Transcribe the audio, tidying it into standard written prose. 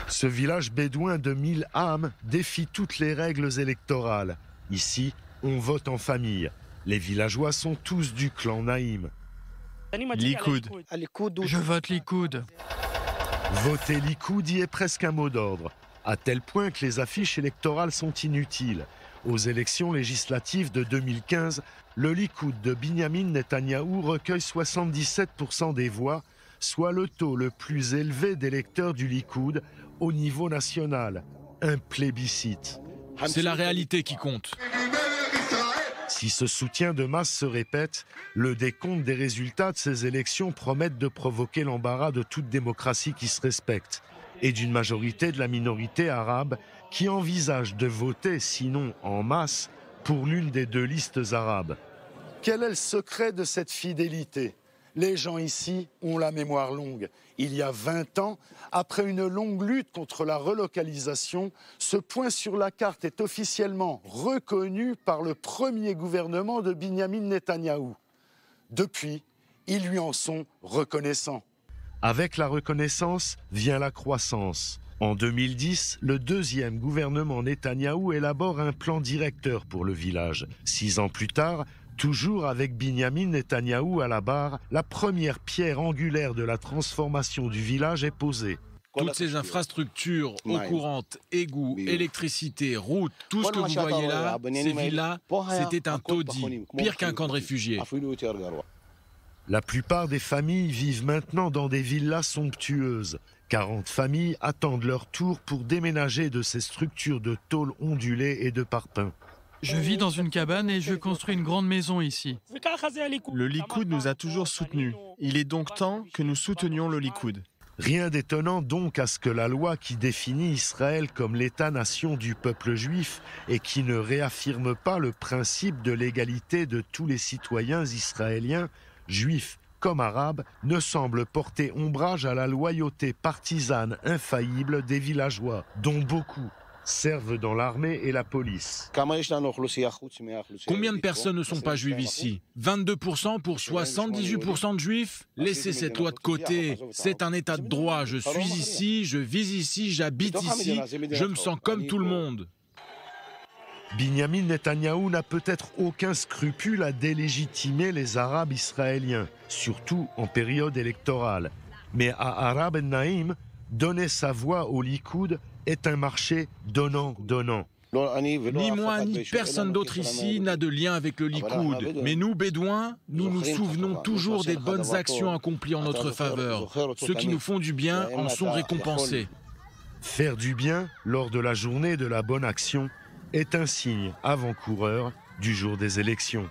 Ce village bédouin de 1000 âmes défie toutes les règles électorales. Ici, on vote en famille. Les villageois sont tous du clan Naïm. Likoud. Je vote Likoud. Voter Likoud y est presque un mot d'ordre, à tel point que les affiches électorales sont inutiles. Aux élections législatives de 2015, le Likoud de Binyamin Netanyahou recueille 77% des voix, soit le taux le plus élevé d'électeurs du Likoud au niveau national. Un plébiscite. C'est la réalité qui compte. Si ce soutien de masse se répète, le décompte des résultats de ces élections promet de provoquer l'embarras de toute démocratie qui se respecte et d'une majorité de la minorité arabe qui envisage de voter, sinon en masse, pour l'une des deux listes arabes. Quel est le secret de cette fidélité ? Les gens ici ont la mémoire longue. Il y a 20 ans, après une longue lutte contre la relocalisation, ce point sur la carte est officiellement reconnu par le premier gouvernement de Binyamin Netanyahou. Depuis, ils lui en sont reconnaissants. Avec la reconnaissance vient la croissance. En 2010, le deuxième gouvernement Netanyahou élabore un plan directeur pour le village. 6 ans plus tard, toujours avec Binyamin Netanyahou à la barre, la première pierre angulaire de la transformation du village est posée. Toutes ces infrastructures, eau courante, égouts, électricité, routes, tout ce que vous voyez là, ces villas, c'était un taudis, pire qu'un camp de réfugiés. La plupart des familles vivent maintenant dans des villas somptueuses. 40 familles attendent leur tour pour déménager de ces structures de tôle ondulée et de parpaing. Je vis dans une cabane et je construis une grande maison ici. Le Likoud nous a toujours soutenus. Il est donc temps que nous soutenions le Likoud. Rien d'étonnant donc à ce que la loi qui définit Israël comme l'État-nation du peuple juif et qui ne réaffirme pas le principe de l'égalité de tous les citoyens israéliens, juifs comme arabes, ne semble porter ombrage à la loyauté partisane infaillible des villageois, dont beaucoup servent dans l'armée et la police. Combien de personnes ne sont pas juives ici? 22% pour 78% de juifs? Laissez cette loi de côté. C'est un état de droit. Je suis ici, je vis ici, j'habite ici. Je me sens comme tout le monde. Binyamin Netanyahou n'a peut-être aucun scrupule à délégitimer les Arabes israéliens, surtout en période électorale. Mais à Arab en-Naïm, donner sa voix au Likoud est un marché donnant-donnant. Ni moi ni personne d'autre ici n'a de lien avec le Likoud. Mais nous, Bédouins, nous nous souvenons toujours des bonnes actions accomplies en notre faveur. Ceux qui nous font du bien en sont récompensés. Faire du bien lors de la journée de la bonne action est un signe avant-coureur du jour des élections.